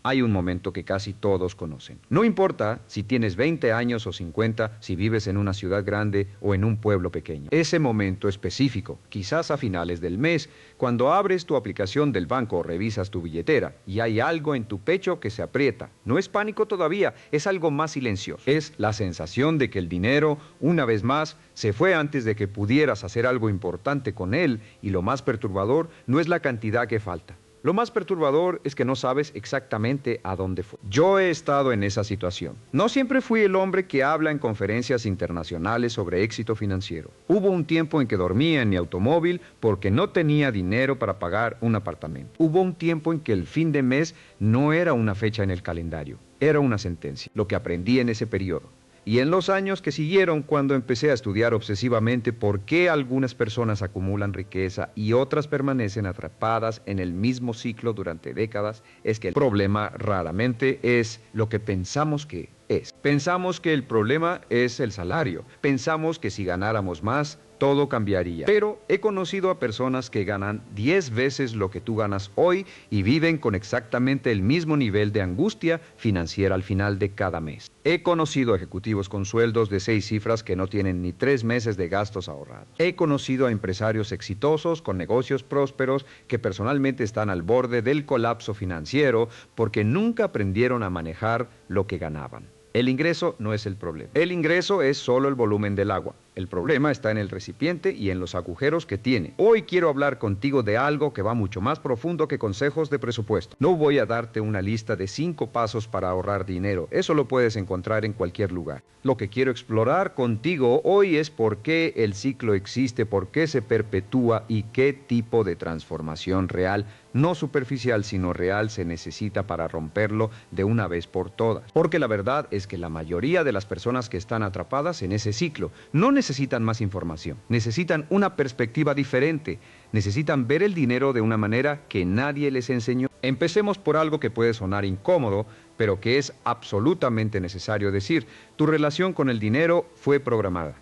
Hay un momento que casi todos conocen. No importa si tienes 20 años o 50, si vives en una ciudad grande o en un pueblo pequeño. Ese momento específico, quizás a finales del mes, cuando abres tu aplicación del banco o revisas tu billetera y hay algo en tu pecho que se aprieta. No es pánico todavía, es algo más silencioso. Es la sensación de que el dinero, una vez más, se fue antes de que pudieras hacer algo importante con él, y lo más perturbador no es la cantidad que falta. Lo más perturbador es que no sabes exactamente a dónde fue. Yo he estado en esa situación. No siempre fui el hombre que habla en conferencias internacionales sobre éxito financiero. Hubo un tiempo en que dormía en mi automóvil porque no tenía dinero para pagar un apartamento. Hubo un tiempo en que el fin de mes no era una fecha en el calendario, era una sentencia. Lo que aprendí en ese periodo. Y en los años que siguieron, cuando empecé a estudiar obsesivamente por qué algunas personas acumulan riqueza y otras permanecen atrapadas en el mismo ciclo durante décadas, es que el problema raramente es lo que pensamos que es. Pensamos que el problema es el salario. Pensamos que si ganáramos más, todo cambiaría. Pero he conocido a personas que ganan 10 veces lo que tú ganas hoy y viven con exactamente el mismo nivel de angustia financiera al final de cada mes. He conocido ejecutivos con sueldos de 6 cifras que no tienen ni 3 meses de gastos ahorrados. He conocido a empresarios exitosos con negocios prósperos que personalmente están al borde del colapso financiero porque nunca aprendieron a manejar lo que ganaban. El ingreso no es el problema. El ingreso es solo el volumen del agua. El problema está en el recipiente y en los agujeros que tiene. Hoy quiero hablar contigo de algo que va mucho más profundo que consejos de presupuesto. No voy a darte una lista de 5 pasos para ahorrar dinero. Eso lo puedes encontrar en cualquier lugar. Lo que quiero explorar contigo hoy es por qué el ciclo existe, por qué se perpetúa y qué tipo de transformación real, no superficial sino real, se necesita para romperlo de una vez por todas. Porque la verdad es que la mayoría de las personas que están atrapadas en ese ciclo no necesitan más información, necesitan una perspectiva diferente, necesitan ver el dinero de una manera que nadie les enseñó. Empecemos por algo que puede sonar incómodo, pero que es absolutamente necesario decir. Tu relación con el dinero fue programada.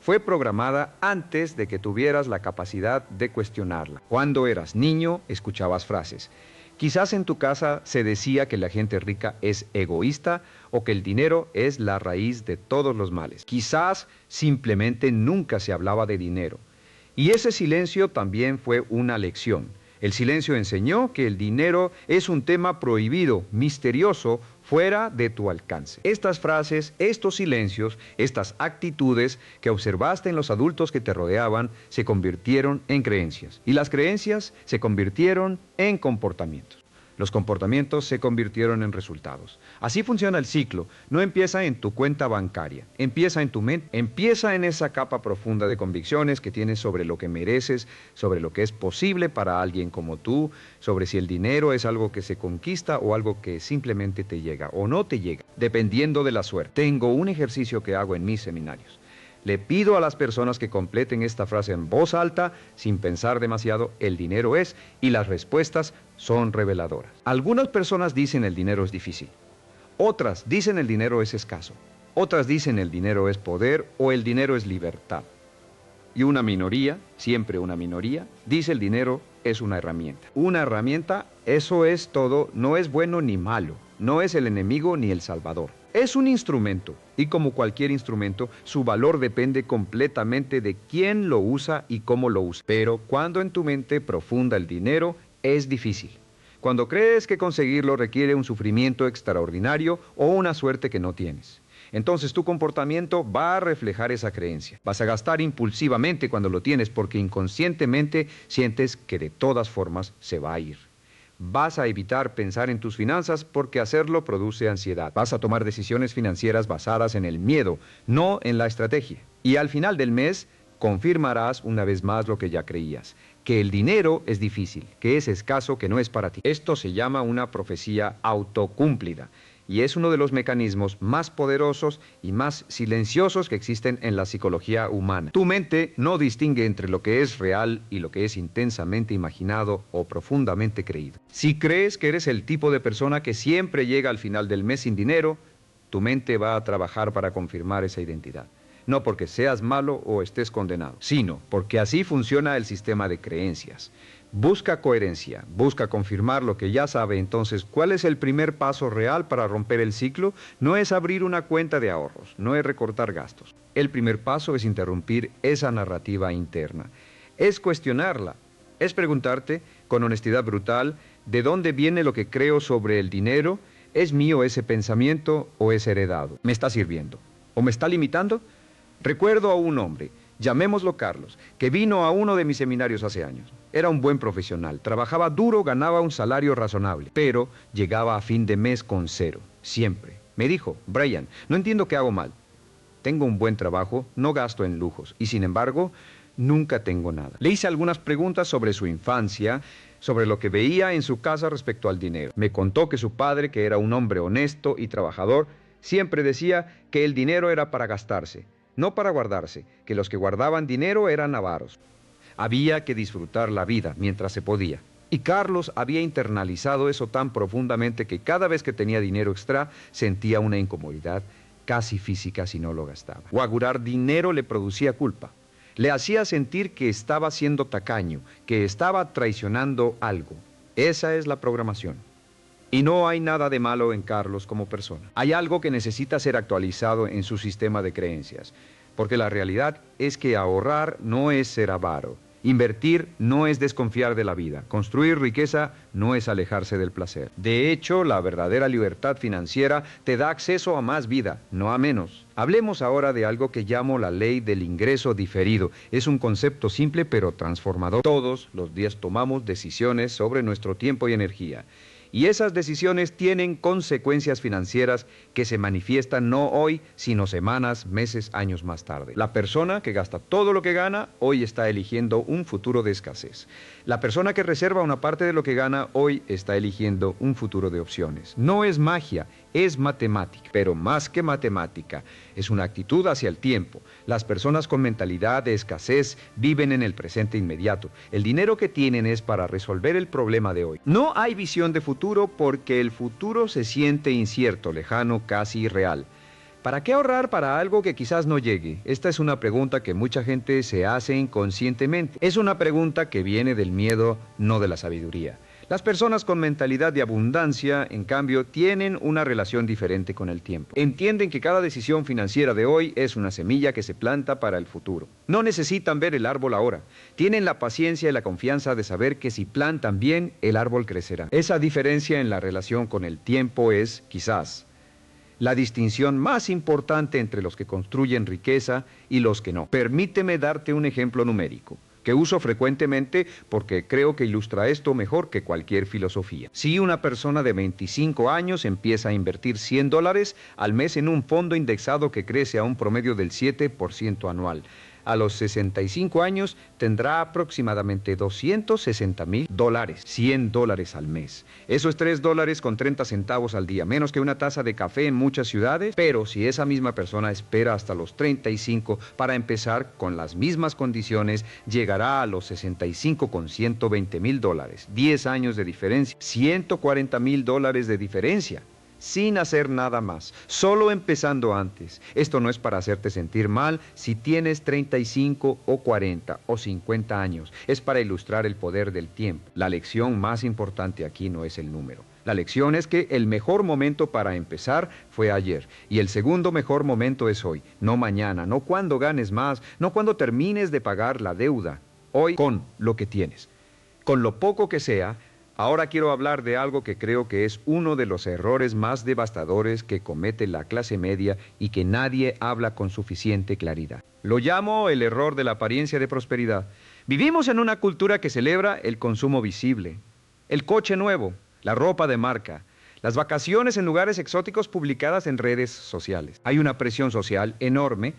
Fue programada antes de que tuvieras la capacidad de cuestionarla. Cuando eras niño, escuchabas frases. Quizás en tu casa se decía que la gente rica es egoísta o que el dinero es la raíz de todos los males. Quizás simplemente nunca se hablaba de dinero. Y ese silencio también fue una lección. El silencio enseñó que el dinero es un tema prohibido, misterioso, fuera de tu alcance. Estas frases, estos silencios, estas actitudes que observaste en los adultos que te rodeaban, se convirtieron en creencias. Y las creencias se convirtieron en comportamientos. Los comportamientos se convirtieron en resultados. Así funciona el ciclo. No empieza en tu cuenta bancaria, empieza en tu mente, empieza en esa capa profunda de convicciones que tienes sobre lo que mereces, sobre lo que es posible para alguien como tú, sobre si el dinero es algo que se conquista o algo que simplemente te llega o no te llega, dependiendo de la suerte. Tengo un ejercicio que hago en mis seminarios. Le pido a las personas que completen esta frase en voz alta, sin pensar demasiado, el dinero es, y las respuestas son reveladoras. Algunas personas dicen el dinero es difícil. Otras dicen el dinero es escaso. Otras dicen el dinero es poder o el dinero es libertad. Y una minoría, siempre una minoría, dice el dinero es una herramienta. Una herramienta, eso es todo, no es bueno ni malo, no es el enemigo ni el salvador. Es un instrumento, y como cualquier instrumento, su valor depende completamente de quién lo usa y cómo lo usa. Pero cuando en tu mente profunda el dinero, es difícil. Cuando crees que conseguirlo requiere un sufrimiento extraordinario o una suerte que no tienes. Entonces tu comportamiento va a reflejar esa creencia. Vas a gastar impulsivamente cuando lo tienes porque inconscientemente sientes que de todas formas se va a ir. Vas a evitar pensar en tus finanzas porque hacerlo produce ansiedad. Vas a tomar decisiones financieras basadas en el miedo, no en la estrategia. Y al final del mes, confirmarás una vez más lo que ya creías, que el dinero es difícil, que es escaso, que no es para ti. Esto se llama una profecía autocúmplida. Y es uno de los mecanismos más poderosos y más silenciosos que existen en la psicología humana. Tu mente no distingue entre lo que es real y lo que es intensamente imaginado o profundamente creído. Si crees que eres el tipo de persona que siempre llega al final del mes sin dinero, tu mente va a trabajar para confirmar esa identidad. No porque seas malo o estés condenado, sino porque así funciona el sistema de creencias. Busca coherencia, busca confirmar lo que ya sabe. Entonces, ¿cuál es el primer paso real para romper el ciclo? No es abrir una cuenta de ahorros, no es recortar gastos. El primer paso es interrumpir esa narrativa interna. Es cuestionarla, es preguntarte con honestidad brutal, ¿de dónde viene lo que creo sobre el dinero? ¿Es mío ese pensamiento o es heredado? ¿Me está sirviendo o me está limitando? Recuerdo a un hombre, llamémoslo Carlos, que vino a uno de mis seminarios hace años. Era un buen profesional, trabajaba duro, ganaba un salario razonable, pero llegaba a fin de mes con cero, siempre. Me dijo, Brian, no entiendo qué hago mal. Tengo un buen trabajo, no gasto en lujos y sin embargo, nunca tengo nada. Le hice algunas preguntas sobre su infancia, sobre lo que veía en su casa respecto al dinero. Me contó que su padre, que era un hombre honesto y trabajador, siempre decía que el dinero era para gastarse, no para guardarse, que los que guardaban dinero eran avaros. Había que disfrutar la vida mientras se podía. Y Carlos había internalizado eso tan profundamente que cada vez que tenía dinero extra sentía una incomodidad casi física si no lo gastaba. Guagurar dinero le producía culpa. Le hacía sentir que estaba siendo tacaño, que estaba traicionando algo. Esa es la programación. Y no hay nada de malo en Carlos como persona. Hay algo que necesita ser actualizado en su sistema de creencias, porque la realidad es que ahorrar no es ser avaro. Invertir no es desconfiar de la vida. Construir riqueza no es alejarse del placer. De hecho, la verdadera libertad financiera te da acceso a más vida, no a menos. Hablemos ahora de algo que llamo la ley del ingreso diferido. Es un concepto simple pero transformador. Todos los días tomamos decisiones sobre nuestro tiempo y energía. Y esas decisiones tienen consecuencias financieras que se manifiestan no hoy, sino semanas, meses, años más tarde. La persona que gasta todo lo que gana, hoy está eligiendo un futuro de escasez. La persona que reserva una parte de lo que gana, hoy está eligiendo un futuro de opciones. No es magia, es matemática, pero más que matemática, es una actitud hacia el tiempo. Las personas con mentalidad de escasez viven en el presente inmediato. El dinero que tienen es para resolver el problema de hoy. No hay visión de futuro porque el futuro se siente incierto, lejano, casi irreal. ¿Para qué ahorrar para algo que quizás no llegue? Esta es una pregunta que mucha gente se hace inconscientemente. Es una pregunta que viene del miedo, no de la sabiduría. Las personas con mentalidad de abundancia, en cambio, tienen una relación diferente con el tiempo. Entienden que cada decisión financiera de hoy es una semilla que se planta para el futuro. No necesitan ver el árbol ahora. Tienen la paciencia y la confianza de saber que si plantan bien, el árbol crecerá. Esa diferencia en la relación con el tiempo es, quizás, la distinción más importante entre los que construyen riqueza y los que no. Permíteme darte un ejemplo numérico que uso frecuentemente porque creo que ilustra esto mejor que cualquier filosofía. Si una persona de 25 años empieza a invertir $100 al mes en un fondo indexado que crece a un promedio del 7% anual, a los 65 años tendrá aproximadamente $260,000, $100 al mes. Eso es $3.30 al día, menos que una taza de café en muchas ciudades, pero si esa misma persona espera hasta los 35 para empezar con las mismas condiciones, llegará a los 65 con $120,000, 10 años de diferencia, $140,000 de diferencia. Sin hacer nada más, solo empezando antes. Esto no es para hacerte sentir mal si tienes 35 o 40 o 50 años. Es para ilustrar el poder del tiempo. La lección más importante aquí no es el número. La lección es que el mejor momento para empezar fue ayer y el segundo mejor momento es hoy, no mañana, no cuando ganes más, no cuando termines de pagar la deuda. Hoy con lo que tienes. Con lo poco que sea. Ahora quiero hablar de algo que creo que es uno de los errores más devastadores que comete la clase media y que nadie habla con suficiente claridad. Lo llamo el error de la apariencia de prosperidad. Vivimos en una cultura que celebra el consumo visible, el coche nuevo, la ropa de marca, las vacaciones en lugares exóticos publicadas en redes sociales. Hay una presión social enorme,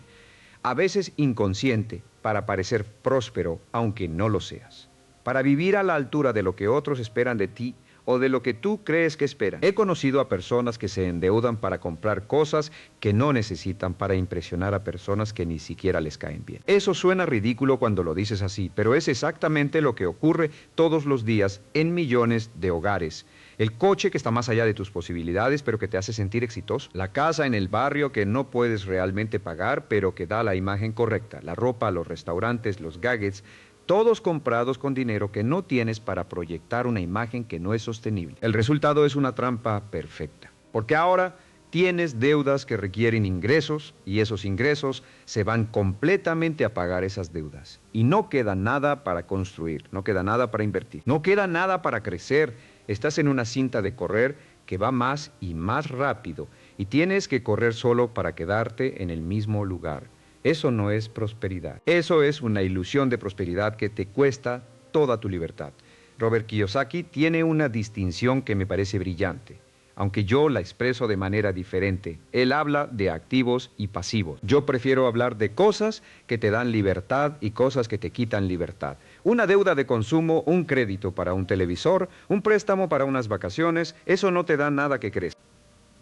a veces inconsciente, para parecer próspero, aunque no lo seas. Para vivir a la altura de lo que otros esperan de ti o de lo que tú crees que esperan. He conocido a personas que se endeudan para comprar cosas que no necesitan para impresionar a personas que ni siquiera les caen bien. Eso suena ridículo cuando lo dices así, pero es exactamente lo que ocurre todos los días en millones de hogares. El coche que está más allá de tus posibilidades, pero que te hace sentir exitoso. La casa en el barrio que no puedes realmente pagar, pero que da la imagen correcta. La ropa, los restaurantes, los gadgets, todos comprados con dinero que no tienes para proyectar una imagen que no es sostenible. El resultado es una trampa perfecta, porque ahora tienes deudas que requieren ingresos y esos ingresos se van completamente a pagar esas deudas. Y no queda nada para construir, no queda nada para invertir, no queda nada para crecer. Estás en una cinta de correr que va más y más rápido y tienes que correr solo para quedarte en el mismo lugar. Eso no es prosperidad. Eso es una ilusión de prosperidad que te cuesta toda tu libertad. Robert Kiyosaki tiene una distinción que me parece brillante, aunque yo la expreso de manera diferente. Él habla de activos y pasivos. Yo prefiero hablar de cosas que te dan libertad y cosas que te quitan libertad. Una deuda de consumo, un crédito para un televisor, un préstamo para unas vacaciones, eso no te da nada que crezca.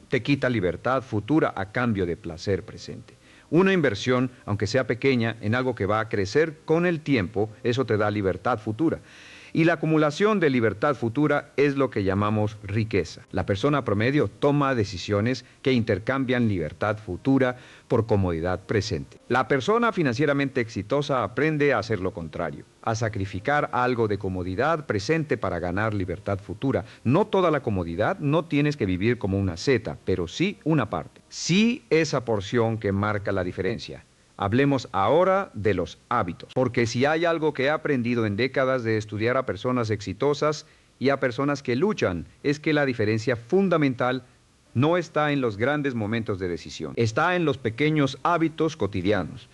Te quita libertad futura a cambio de placer presente. Una inversión, aunque sea pequeña, en algo que va a crecer con el tiempo, eso te da libertad futura. Y la acumulación de libertad futura es lo que llamamos riqueza. La persona promedio toma decisiones que intercambian libertad futura por comodidad presente. La persona financieramente exitosa aprende a hacer lo contrario, a sacrificar algo de comodidad presente para ganar libertad futura. No toda la comodidad, no tienes que vivir como una seta, pero sí una parte. Sí esa porción que marca la diferencia. Hablemos ahora de los hábitos, porque si hay algo que he aprendido en décadas de estudiar a personas exitosas y a personas que luchan, es que la diferencia fundamental no está en los grandes momentos de decisión, está en los pequeños hábitos cotidianos.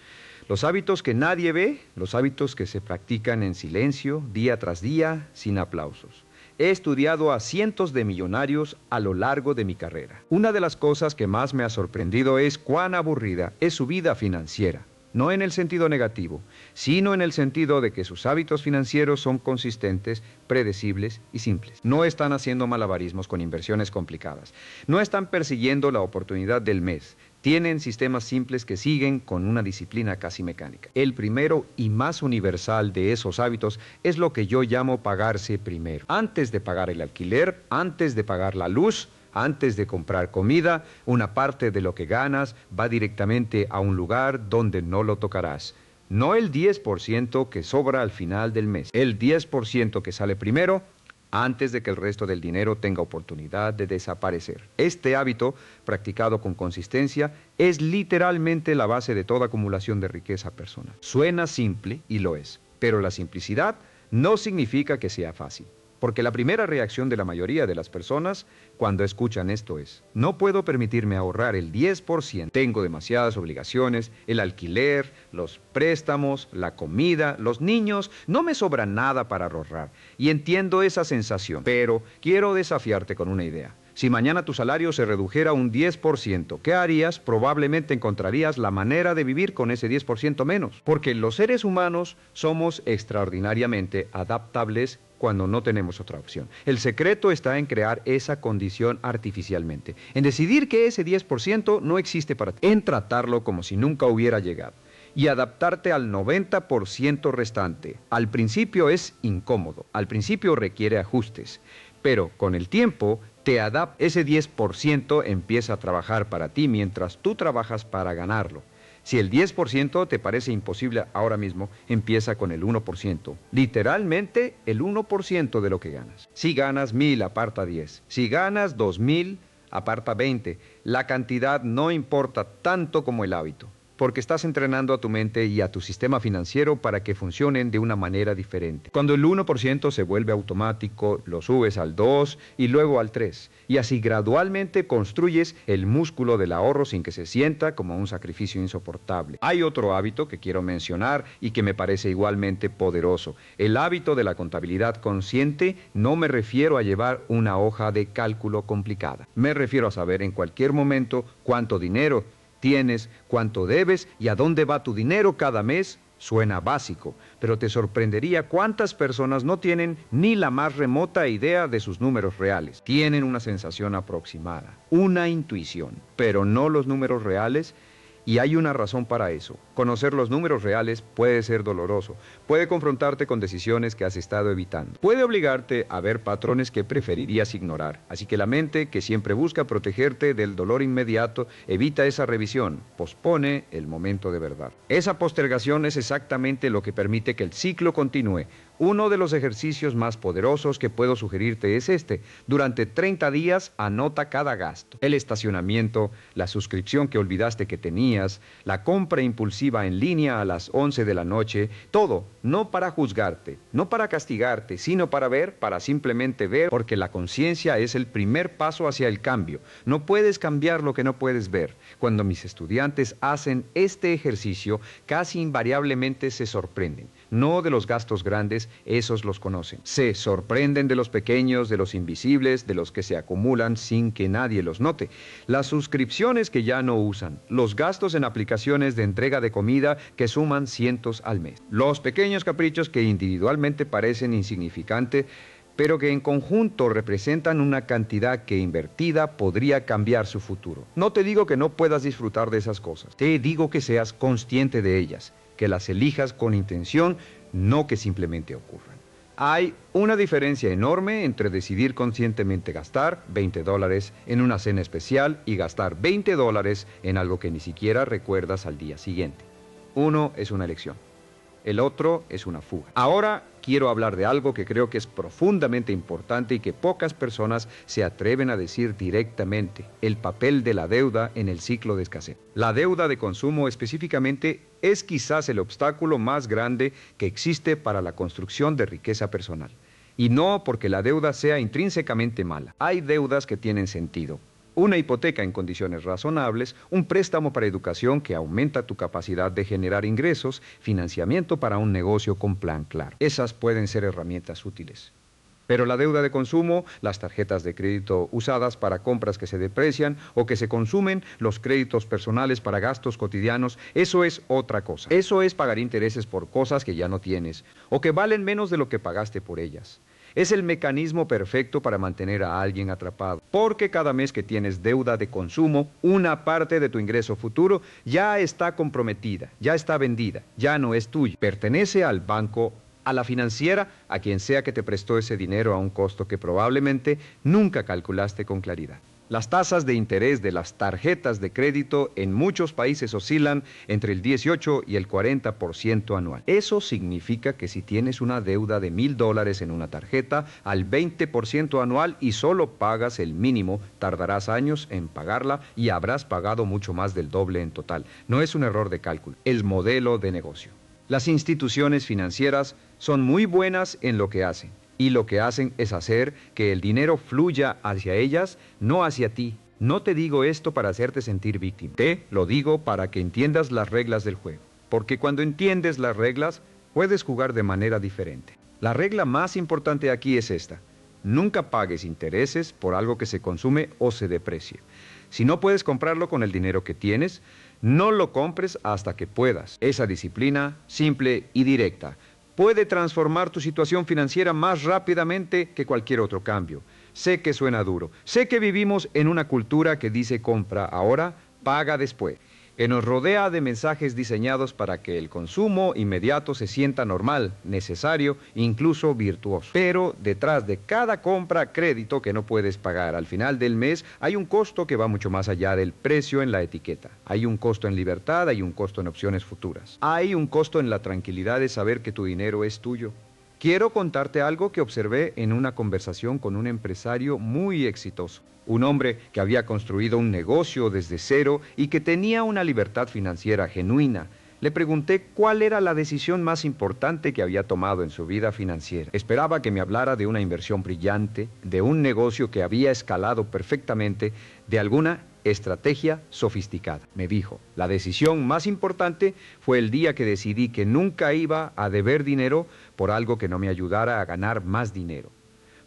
Los hábitos que nadie ve, los hábitos que se practican en silencio, día tras día, sin aplausos. He estudiado a cientos de millonarios a lo largo de mi carrera. Una de las cosas que más me ha sorprendido es cuán aburrida es su vida financiera. No en el sentido negativo, sino en el sentido de que sus hábitos financieros son consistentes, predecibles y simples. No están haciendo malabarismos con inversiones complicadas. No están persiguiendo la oportunidad del mes. Tienen sistemas simples que siguen con una disciplina casi mecánica. El primero y más universal de esos hábitos es lo que yo llamo pagarse primero. Antes de pagar el alquiler, antes de pagar la luz, antes de comprar comida, una parte de lo que ganas va directamente a un lugar donde no lo tocarás. No el 10% que sobra al final del mes. El 10% que sale primero, antes de que el resto del dinero tenga oportunidad de desaparecer. Este hábito, practicado con consistencia, es literalmente la base de toda acumulación de riqueza personal. Suena simple y lo es, pero la simplicidad no significa que sea fácil. Porque la primera reacción de la mayoría de las personas cuando escuchan esto es: no puedo permitirme ahorrar el 10%, tengo demasiadas obligaciones, el alquiler, los préstamos, la comida, los niños, no me sobra nada para ahorrar. Y entiendo esa sensación, pero quiero desafiarte con una idea. Si mañana tu salario se redujera un 10%, ¿qué harías? Probablemente encontrarías la manera de vivir con ese 10% menos. Porque los seres humanos somos extraordinariamente adaptables cuando no tenemos otra opción. El secreto está en crear esa condición artificialmente, en decidir que ese 10% no existe para ti, en tratarlo como si nunca hubiera llegado y adaptarte al 90% restante. Al principio es incómodo, al principio requiere ajustes, pero con el tiempo te adaptas. Ese 10% empieza a trabajar para ti mientras tú trabajas para ganarlo. Si el 10% te parece imposible ahora mismo, empieza con el 1%. Literalmente el 1% de lo que ganas. Si ganas 1,000, aparta 10. Si ganas 2,000, aparta 20. La cantidad no importa tanto como el hábito, porque estás entrenando a tu mente y a tu sistema financiero para que funcionen de una manera diferente. Cuando el 1% se vuelve automático, lo subes al 2 y luego al 3. Y así gradualmente construyes el músculo del ahorro sin que se sienta como un sacrificio insoportable. Hay otro hábito que quiero mencionar y que me parece igualmente poderoso. El hábito de la contabilidad consciente. No me refiero a llevar una hoja de cálculo complicada. Me refiero a saber en cualquier momento cuánto dinero tienes, cuánto debes y a dónde va tu dinero cada mes. Suena básico, pero te sorprendería cuántas personas no tienen ni la más remota idea de sus números reales. Tienen una sensación aproximada, una intuición, pero no los números reales. Y hay una razón para eso. Conocer los números reales puede ser doloroso, puede confrontarte con decisiones que has estado evitando, puede obligarte a ver patrones que preferirías ignorar. Así que la mente, que siempre busca protegerte del dolor inmediato, evita esa revisión, pospone el momento de verdad. Esa postergación es exactamente lo que permite que el ciclo continúe. Uno de los ejercicios más poderosos que puedo sugerirte es este. Durante 30 días anota cada gasto. El estacionamiento, la suscripción que olvidaste que tenías, la compra impulsiva en línea a las 11 de la noche, todo, no para juzgarte, no para castigarte, sino para simplemente ver, porque la conciencia es el primer paso hacia el cambio. No puedes cambiar lo que no puedes ver. Cuando mis estudiantes hacen este ejercicio, casi invariablemente se sorprenden. No de los gastos grandes, esos los conocen. Se sorprenden de los pequeños, de los invisibles, de los que se acumulan sin que nadie los note. Las suscripciones que ya no usan, los gastos en aplicaciones de entrega de comida que suman cientos al mes. Los pequeños caprichos que individualmente parecen insignificantes, pero que en conjunto representan una cantidad que invertida podría cambiar su futuro. No te digo que no puedas disfrutar de esas cosas, te digo que seas consciente de ellas, que las elijas con intención, no que simplemente ocurran. Hay una diferencia enorme entre decidir conscientemente gastar $20 en una cena especial y gastar $20 en algo que ni siquiera recuerdas al día siguiente. Uno es una elección. El otro es una fuga. Ahora quiero hablar de algo que creo que es profundamente importante y que pocas personas se atreven a decir directamente: el papel de la deuda en el ciclo de escasez. La deuda de consumo específicamente es quizás el obstáculo más grande que existe para la construcción de riqueza personal. Y no porque la deuda sea intrínsecamente mala. Hay deudas que tienen sentido. Una hipoteca en condiciones razonables, un préstamo para educación que aumenta tu capacidad de generar ingresos, financiamiento para un negocio con plan claro. Esas pueden ser herramientas útiles. Pero la deuda de consumo, las tarjetas de crédito usadas para compras que se deprecian o que se consumen, los créditos personales para gastos cotidianos, eso es otra cosa. Eso es pagar intereses por cosas que ya no tienes o que valen menos de lo que pagaste por ellas. Es el mecanismo perfecto para mantener a alguien atrapado, porque cada mes que tienes deuda de consumo, una parte de tu ingreso futuro ya está comprometida, ya está vendida, ya no es tuyo. Pertenece al banco, a la financiera, a quien sea que te prestó ese dinero a un costo que probablemente nunca calculaste con claridad. Las tasas de interés de las tarjetas de crédito en muchos países oscilan entre el 18 y el 40% anual. Eso significa que si tienes una deuda de $1,000 en una tarjeta al 20% anual y solo pagas el mínimo, tardarás años en pagarla y habrás pagado mucho más del doble en total. No es un error de cálculo, es modelo de negocio. Las instituciones financieras son muy buenas en lo que hacen. Y lo que hacen es hacer que el dinero fluya hacia ellas, no hacia ti. No te digo esto para hacerte sentir víctima. Te lo digo para que entiendas las reglas del juego. Porque cuando entiendes las reglas, puedes jugar de manera diferente. La regla más importante aquí es esta: nunca pagues intereses por algo que se consume o se deprecie. Si no puedes comprarlo con el dinero que tienes, no lo compres hasta que puedas. Esa disciplina, simple y directa, puede transformar tu situación financiera más rápidamente que cualquier otro cambio. Sé que suena duro. Sé que vivimos en una cultura que dice compra ahora, paga después, que nos rodea de mensajes diseñados para que el consumo inmediato se sienta normal, necesario, incluso virtuoso. Pero detrás de cada compra crédito que no puedes pagar al final del mes, hay un costo que va mucho más allá del precio en la etiqueta. Hay un costo en libertad, hay un costo en opciones futuras. Hay un costo en la tranquilidad de saber que tu dinero es tuyo. Quiero contarte algo que observé en una conversación con un empresario muy exitoso. Un hombre que había construido un negocio desde cero y que tenía una libertad financiera genuina. Le pregunté cuál era la decisión más importante que había tomado en su vida financiera. Esperaba que me hablara de una inversión brillante, de un negocio que había escalado perfectamente, de alguna estrategia sofisticada. Me dijo: la decisión más importante fue el día que decidí que nunca iba a deber dinero por algo que no me ayudara a ganar más dinero.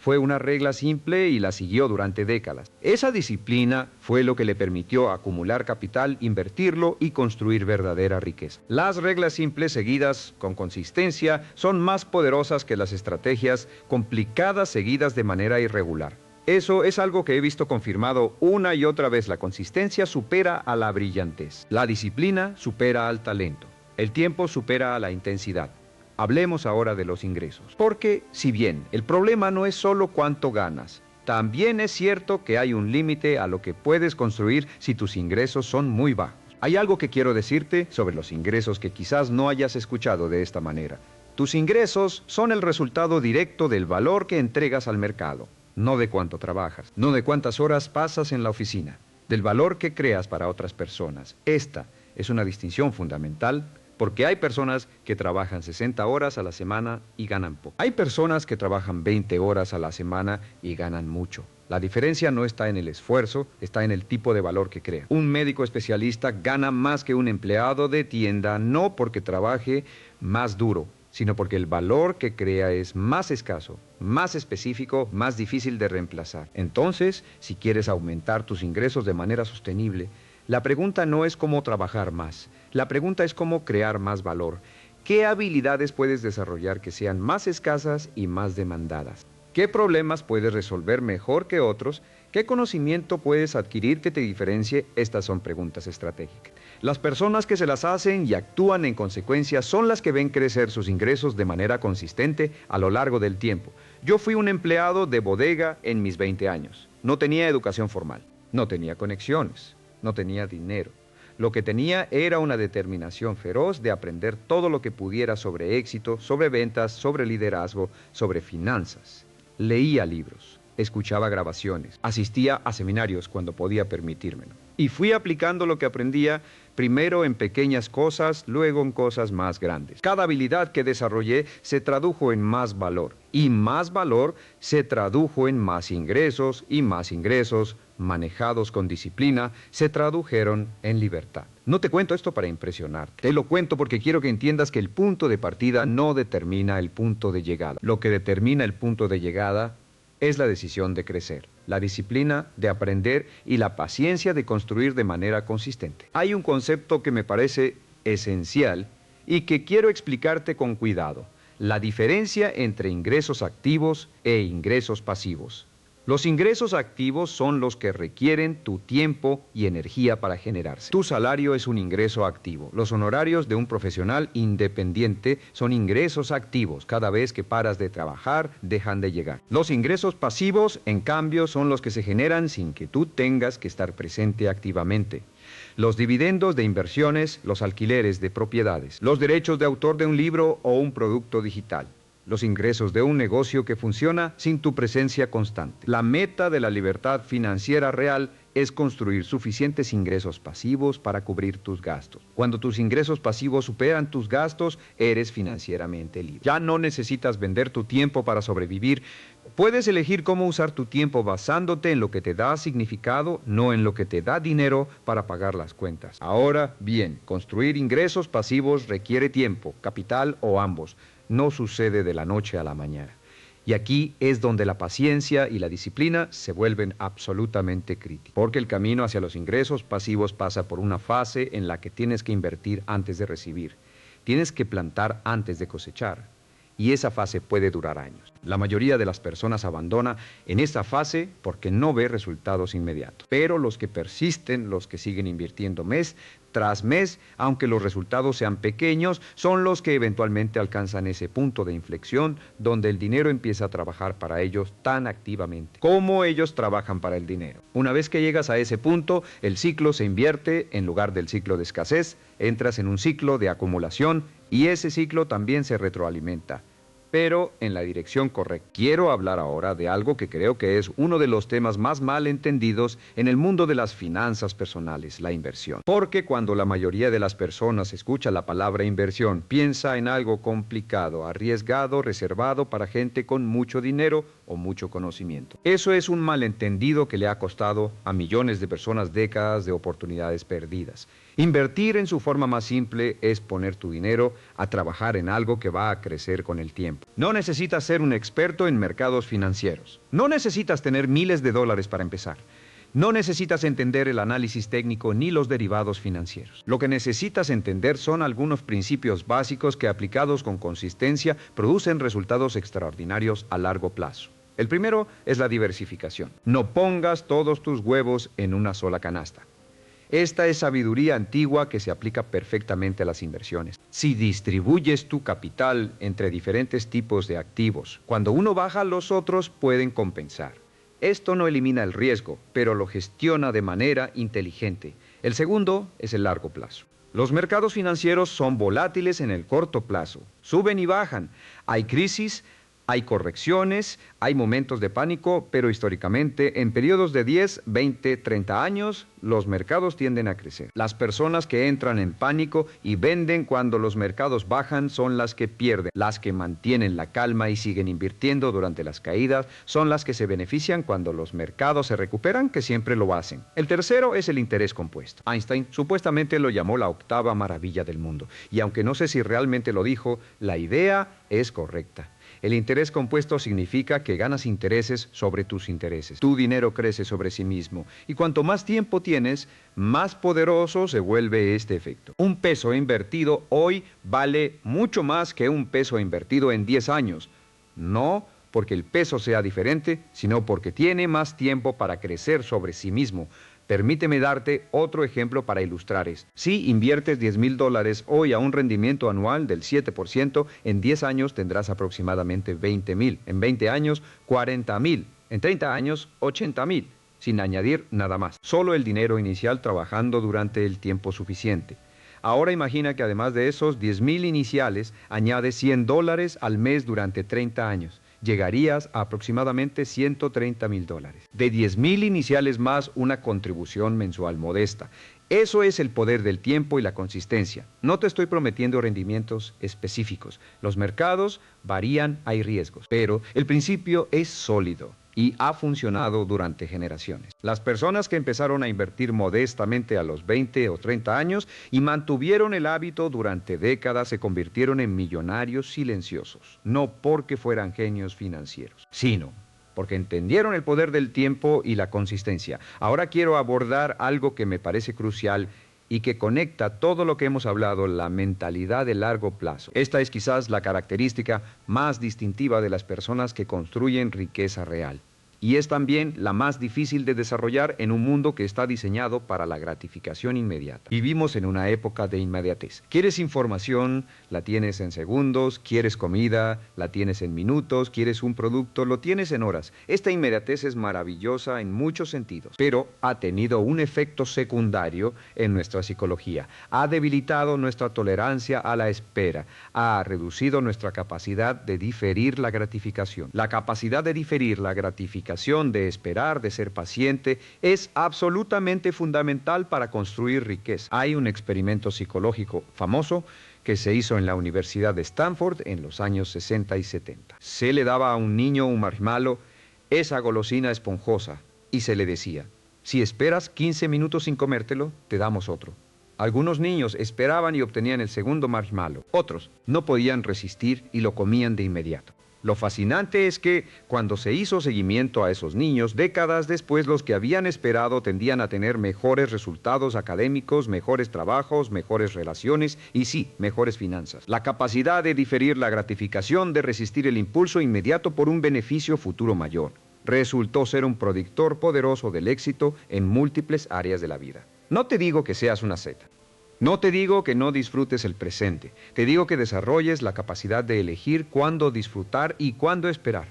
Fue una regla simple y la siguió durante décadas. Esa disciplina fue lo que le permitió acumular capital, invertirlo y construir verdadera riqueza. Las reglas simples seguidas con consistencia son más poderosas que las estrategias complicadas seguidas de manera irregular. Eso es algo que he visto confirmado una y otra vez. La consistencia supera a la brillantez. La disciplina supera al talento. El tiempo supera a la intensidad. Hablemos ahora de los ingresos. Porque, si bien el problema no es solo cuánto ganas, también es cierto que hay un límite a lo que puedes construir si tus ingresos son muy bajos. Hay algo que quiero decirte sobre los ingresos que quizás no hayas escuchado de esta manera. Tus ingresos son el resultado directo del valor que entregas al mercado, no de cuánto trabajas, no de cuántas horas pasas en la oficina, del valor que creas para otras personas. Esta es una distinción fundamental porque hay personas que trabajan 60 horas a la semana y ganan poco. Hay personas que trabajan 20 horas a la semana y ganan mucho. La diferencia no está en el esfuerzo, está en el tipo de valor que crea. Un médico especialista gana más que un empleado de tienda, no porque trabaje más duro, sino porque el valor que crea es más escaso, más específico, más difícil de reemplazar. Entonces, si quieres aumentar tus ingresos de manera sostenible, la pregunta no es cómo trabajar más, la pregunta es cómo crear más valor. ¿Qué habilidades puedes desarrollar que sean más escasas y más demandadas? ¿Qué problemas puedes resolver mejor que otros? ¿Qué conocimiento puedes adquirir que te diferencie? Estas son preguntas estratégicas. Las personas que se las hacen y actúan en consecuencia son las que ven crecer sus ingresos de manera consistente a lo largo del tiempo. Yo fui un empleado de bodega en mis 20 años. No tenía educación formal, no tenía conexiones, no tenía dinero. Lo que tenía era una determinación feroz de aprender todo lo que pudiera sobre éxito, sobre ventas, sobre liderazgo, sobre finanzas. Leía libros, escuchaba grabaciones, asistía a seminarios cuando podía permitírmelo. Y fui aplicando lo que aprendía, primero en pequeñas cosas, luego en cosas más grandes. Cada habilidad que desarrollé se tradujo en más valor, y más valor se tradujo en más ingresos, y más ingresos, manejados con disciplina, se tradujeron en libertad. No te cuento esto para impresionarte, te lo cuento porque quiero que entiendas que el punto de partida no determina el punto de llegada. Lo que determina el punto de llegada es la decisión de crecer, la disciplina de aprender y la paciencia de construir de manera consistente. Hay un concepto que me parece esencial y que quiero explicarte con cuidado: la diferencia entre ingresos activos e ingresos pasivos. Los ingresos activos son los que requieren tu tiempo y energía para generarse. Tu salario es un ingreso activo. Los honorarios de un profesional independiente son ingresos activos. Cada vez que paras de trabajar, dejan de llegar. Los ingresos pasivos, en cambio, son los que se generan sin que tú tengas que estar presente activamente. Los dividendos de inversiones, los alquileres de propiedades, los derechos de autor de un libro o un producto digital. Los ingresos de un negocio que funciona sin tu presencia constante. La meta de la libertad financiera real es construir suficientes ingresos pasivos para cubrir tus gastos. Cuando tus ingresos pasivos superan tus gastos, eres financieramente libre. Ya no necesitas vender tu tiempo para sobrevivir. Puedes elegir cómo usar tu tiempo basándote en lo que te da significado, no en lo que te da dinero para pagar las cuentas. Ahora bien, construir ingresos pasivos requiere tiempo, capital o ambos. No sucede de la noche a la mañana. Y aquí es donde la paciencia y la disciplina se vuelven absolutamente críticas. Porque el camino hacia los ingresos pasivos pasa por una fase en la que tienes que invertir antes de recibir. Tienes que plantar antes de cosechar. Y esa fase puede durar años. La mayoría de las personas abandona en esa fase porque no ve resultados inmediatos. Pero los que persisten, los que siguen invirtiendo mes tras mes, aunque los resultados sean pequeños, son los que eventualmente alcanzan ese punto de inflexión donde el dinero empieza a trabajar para ellos tan activamente como ellos trabajan para el dinero. Una vez que llegas a ese punto, el ciclo se invierte. En lugar del ciclo de escasez, entras en un ciclo de acumulación y ese ciclo también se retroalimenta, pero en la dirección correcta. Quiero hablar ahora de algo que creo que es uno de los temas más mal entendidos en el mundo de las finanzas personales: la inversión. Porque cuando la mayoría de las personas escucha la palabra inversión, piensa en algo complicado, arriesgado, reservado para gente con mucho dinero o mucho conocimiento. Eso es un malentendido que le ha costado a millones de personas décadas de oportunidades perdidas. Invertir, en su forma más simple, es poner tu dinero a trabajar en algo que va a crecer con el tiempo. No necesitas ser un experto en mercados financieros. No necesitas tener miles de dólares para empezar. No necesitas entender el análisis técnico ni los derivados financieros. Lo que necesitas entender son algunos principios básicos que, aplicados con consistencia, producen resultados extraordinarios a largo plazo. El primero es la diversificación. No pongas todos tus huevos en una sola canasta. Esta es sabiduría antigua que se aplica perfectamente a las inversiones. Si distribuyes tu capital entre diferentes tipos de activos, cuando uno baja, los otros pueden compensar. Esto no elimina el riesgo, pero lo gestiona de manera inteligente. El segundo es el largo plazo. Los mercados financieros son volátiles en el corto plazo. Suben y bajan. Hay crisis, hay correcciones, hay momentos de pánico, pero históricamente, en periodos de 10, 20, 30 años, los mercados tienden a crecer. Las personas que entran en pánico y venden cuando los mercados bajan son las que pierden. Las que mantienen la calma y siguen invirtiendo durante las caídas son las que se benefician cuando los mercados se recuperan, que siempre lo hacen. El tercero es el interés compuesto. Einstein supuestamente lo llamó la octava maravilla del mundo, y aunque no sé si realmente lo dijo, la idea es correcta. El interés compuesto significa que ganas intereses sobre tus intereses. Tu dinero crece sobre sí mismo y cuanto más tiempo tienes, más poderoso se vuelve este efecto. Un peso invertido hoy vale mucho más que un peso invertido en 10 años. No porque el peso sea diferente, sino porque tiene más tiempo para crecer sobre sí mismo. Permíteme darte otro ejemplo para ilustrar esto. Si inviertes $10,000 hoy a un rendimiento anual del 7%, en 10 años tendrás aproximadamente 20,000. En 20 años, 40,000. En 30 años, 80,000, sin añadir nada más. Solo el dinero inicial trabajando durante el tiempo suficiente. Ahora imagina que además de esos 10,000 iniciales, añades $100 al mes durante 30 años. Llegarías a aproximadamente $130,000. De 10,000 iniciales más una contribución mensual modesta. Eso es el poder del tiempo y la consistencia. No te estoy prometiendo rendimientos específicos. Los mercados varían, hay riesgos, pero el principio es sólido y ha funcionado durante generaciones. Las personas que empezaron a invertir modestamente a los 20 o 30 años y mantuvieron el hábito durante décadas se convirtieron en millonarios silenciosos, no porque fueran genios financieros, sino porque entendieron el poder del tiempo y la consistencia. Ahora quiero abordar algo que me parece crucial y que conecta todo lo que hemos hablado, la mentalidad de largo plazo. Esta es quizás la característica más distintiva de las personas que construyen riqueza real. Y es también la más difícil de desarrollar en un mundo que está diseñado para la gratificación inmediata. Vivimos en una época de inmediatez. ¿Quieres información? La tienes en segundos. ¿Quieres comida? La tienes en minutos. ¿Quieres un producto? Lo tienes en horas. Esta inmediatez es maravillosa en muchos sentidos, pero ha tenido un efecto secundario en nuestra psicología. Ha debilitado nuestra tolerancia a la espera. Ha reducido nuestra capacidad de diferir la gratificación. La capacidad de diferir la gratificación, de esperar, de ser paciente, es absolutamente fundamental para construir riqueza. Hay un experimento psicológico famoso que se hizo en la Universidad de Stanford en los años 60 y 70. Se le daba a un niño un marshmallow, esa golosina esponjosa, y se le decía, si esperas 15 minutos sin comértelo, te damos otro. Algunos niños esperaban y obtenían el segundo marshmallow. Otros no podían resistir y lo comían de inmediato. Lo fascinante es que, cuando se hizo seguimiento a esos niños, décadas después los que habían esperado tendían a tener mejores resultados académicos, mejores trabajos, mejores relaciones y sí, mejores finanzas. La capacidad de diferir la gratificación, de resistir el impulso inmediato por un beneficio futuro mayor, resultó ser un predictor poderoso del éxito en múltiples áreas de la vida. No te digo que seas una seta. No te digo que no disfrutes el presente, te digo que desarrolles la capacidad de elegir cuándo disfrutar y cuándo esperar,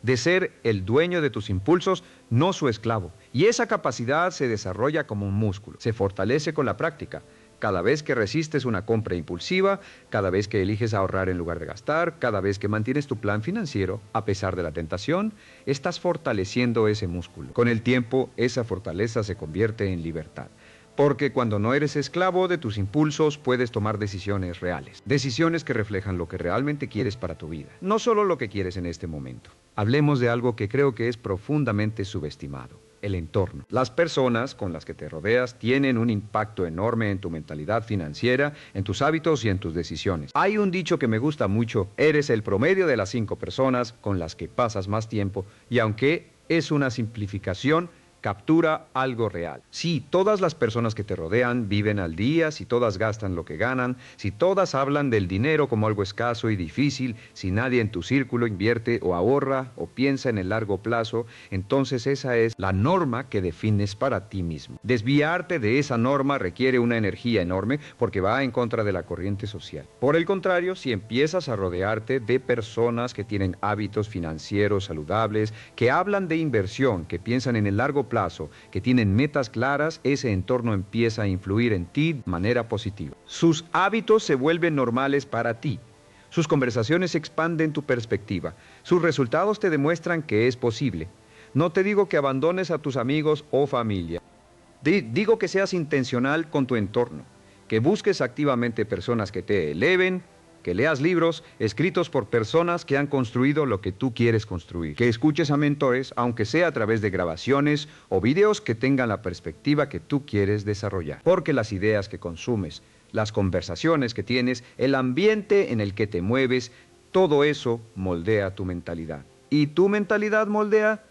de ser el dueño de tus impulsos, no su esclavo. Y esa capacidad se desarrolla como un músculo, se fortalece con la práctica. Cada vez que resistes una compra impulsiva, cada vez que eliges ahorrar en lugar de gastar, cada vez que mantienes tu plan financiero, a pesar de la tentación, estás fortaleciendo ese músculo. Con el tiempo, esa fortaleza se convierte en libertad. Porque cuando no eres esclavo de tus impulsos, puedes tomar decisiones reales. Decisiones que reflejan lo que realmente quieres para tu vida. No solo lo que quieres en este momento. Hablemos de algo que creo que es profundamente subestimado. El entorno. Las personas con las que te rodeas tienen un impacto enorme en tu mentalidad financiera, en tus hábitos y en tus decisiones. Hay un dicho que me gusta mucho. Eres el promedio de las 5 personas con las que pasas más tiempo. Y aunque es una simplificación, Captura algo real. Si todas las personas que te rodean viven al día, si todas gastan lo que ganan, si todas hablan del dinero como algo escaso y difícil, si nadie en tu círculo invierte o ahorra o piensa en el largo plazo, entonces esa es la norma que defines para ti mismo. Desviarte de esa norma requiere una energía enorme porque va en contra de la corriente social. Por el contrario, si empiezas a rodearte de personas que tienen hábitos financieros saludables, que hablan de inversión, que piensan en el largo plazo, que tienen metas claras, ese entorno empieza a influir en ti de manera positiva. Sus hábitos se vuelven normales para ti. Sus conversaciones expanden tu perspectiva. Sus resultados te demuestran que es posible. No te digo que abandones a tus amigos o familia. Digo que seas intencional con tu entorno, que busques activamente personas que te eleven, que leas libros escritos por personas que han construido lo que tú quieres construir, que escuches a mentores, aunque sea a través de grabaciones o videos que tengan la perspectiva que tú quieres desarrollar. Porque las ideas que consumes, las conversaciones que tienes, el ambiente en el que te mueves, todo eso moldea tu mentalidad. Y tu mentalidad moldea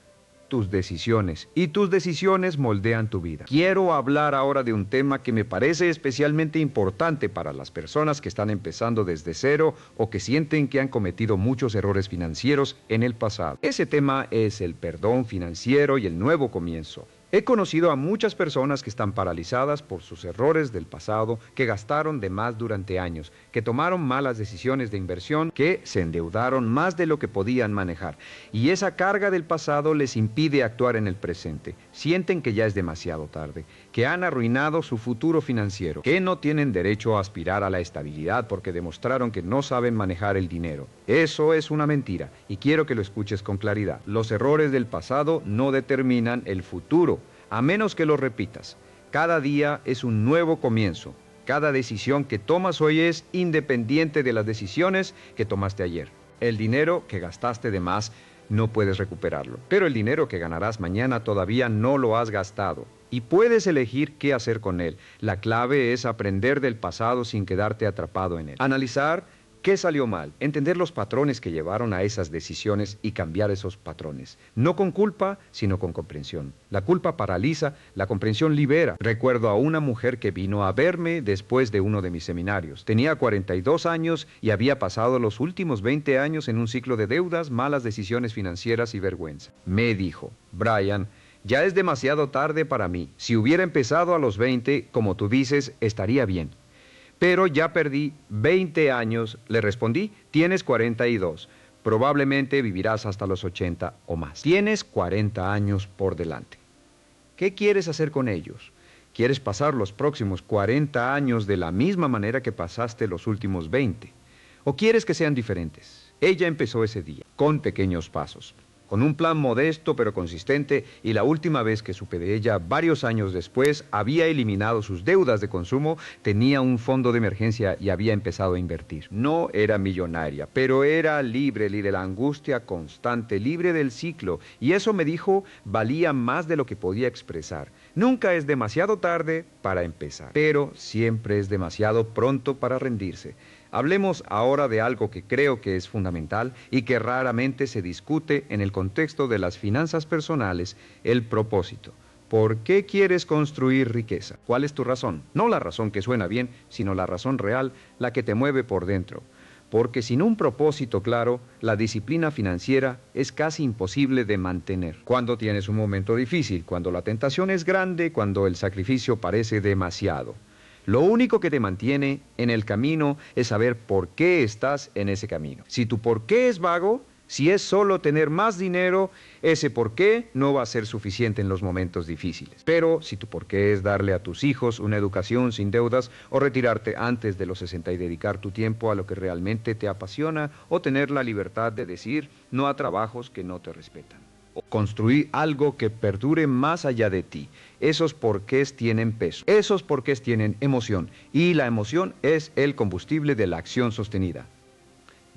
tus decisiones, y tus decisiones moldean tu vida. Quiero hablar ahora de un tema que me parece especialmente importante para las personas que están empezando desde cero o que sienten que han cometido muchos errores financieros en el pasado. Ese tema es el perdón financiero y el nuevo comienzo. He conocido a muchas personas que están paralizadas por sus errores del pasado, que gastaron de más durante años, que tomaron malas decisiones de inversión, que se endeudaron más de lo que podían manejar. Y esa carga del pasado les impide actuar en el presente. Sienten que ya es demasiado tarde, que han arruinado su futuro financiero, que no tienen derecho a aspirar a la estabilidad porque demostraron que no saben manejar el dinero. Eso es una mentira y quiero que lo escuches con claridad. Los errores del pasado no determinan el futuro, a menos que lo repitas. Cada día es un nuevo comienzo. Cada decisión que tomas hoy es independiente de las decisiones que tomaste ayer. El dinero que gastaste de más no puedes recuperarlo, pero el dinero que ganarás mañana todavía no lo has gastado y puedes elegir qué hacer con él. La clave es aprender del pasado sin quedarte atrapado en él. Analizar ¿qué salió mal? Entender los patrones que llevaron a esas decisiones y cambiar esos patrones. No con culpa, sino con comprensión. La culpa paraliza, la comprensión libera. Recuerdo a una mujer que vino a verme después de uno de mis seminarios. Tenía 42 años y había pasado los últimos 20 años en un ciclo de deudas, malas decisiones financieras y vergüenza. Me dijo, Brian, ya es demasiado tarde para mí. Si hubiera empezado a los 20, como tú dices, estaría bien. Pero ya perdí 20 años, le respondí, tienes 42, probablemente vivirás hasta los 80 o más. Tienes 40 años por delante. ¿Qué quieres hacer con ellos? ¿Quieres pasar los próximos 40 años de la misma manera que pasaste los últimos 20? ¿O quieres que sean diferentes? Ella empezó ese día, con pequeños pasos, con un plan modesto pero consistente, y la última vez que supe de ella, varios años después, había eliminado sus deudas de consumo, tenía un fondo de emergencia y había empezado a invertir. No era millonaria, pero era libre de la angustia constante, libre del ciclo, y eso me dijo, valía más de lo que podía expresar. Nunca es demasiado tarde para empezar, pero siempre es demasiado pronto para rendirse. Hablemos ahora de algo que creo que es fundamental y que raramente se discute en el contexto de las finanzas personales, el propósito. ¿Por qué quieres construir riqueza? ¿Cuál es tu razón? No la razón que suena bien, sino la razón real, la que te mueve por dentro. Porque sin un propósito claro, la disciplina financiera es casi imposible de mantener. Cuando tienes un momento difícil, cuando la tentación es grande, cuando el sacrificio parece demasiado. Lo único que te mantiene en el camino es saber por qué estás en ese camino. Si tu por qué es vago, si es solo tener más dinero, ese por qué no va a ser suficiente en los momentos difíciles. Pero si tu por qué es darle a tus hijos una educación sin deudas, o retirarte antes de los 60 y dedicar tu tiempo a lo que realmente te apasiona, o tener la libertad de decir no a trabajos que no te respetan. Construir algo que perdure más allá de ti. Esos porqués tienen peso, esos porqués tienen emoción, y la emoción es el combustible de la acción sostenida.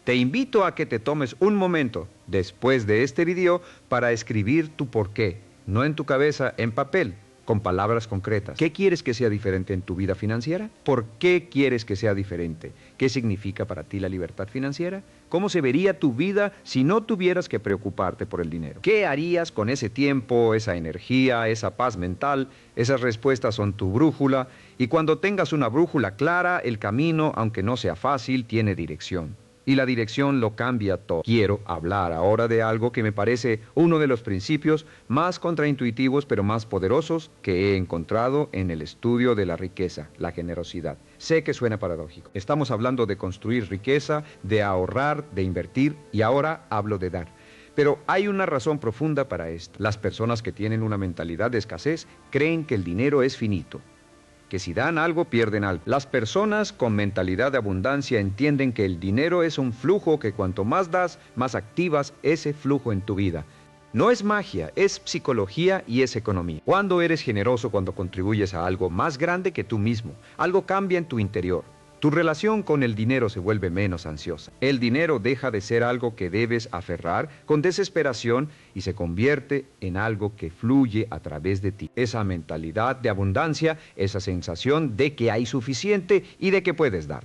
Te invito a que te tomes un momento después de este video para escribir tu porqué, no en tu cabeza, en papel, con palabras concretas. ¿Qué quieres que sea diferente en tu vida financiera? ¿Por qué quieres que sea diferente? ¿Qué significa para ti la libertad financiera? ¿Cómo se vería tu vida si no tuvieras que preocuparte por el dinero? ¿Qué harías con ese tiempo, esa energía, esa paz mental? Esas respuestas son tu brújula, y cuando tengas una brújula clara, el camino, aunque no sea fácil, tiene dirección. Y la dirección lo cambia todo. Quiero hablar ahora de algo que me parece uno de los principios más contraintuitivos pero más poderosos que he encontrado en el estudio de la riqueza, la generosidad. Sé que suena paradójico. Estamos hablando de construir riqueza, de ahorrar, de invertir, y ahora hablo de dar. Pero hay una razón profunda para esto. Las personas que tienen una mentalidad de escasez creen que el dinero es finito, que si dan algo, pierden algo. Las personas con mentalidad de abundancia entienden que el dinero es un flujo que cuanto más das, más activas ese flujo en tu vida. No es magia, es psicología y es economía. Cuando eres generoso, cuando contribuyes a algo más grande que tú mismo, algo cambia en tu interior. Tu relación con el dinero se vuelve menos ansiosa. El dinero deja de ser algo que debes aferrar con desesperación y se convierte en algo que fluye a través de ti. Esa mentalidad de abundancia, esa sensación de que hay suficiente y de que puedes dar,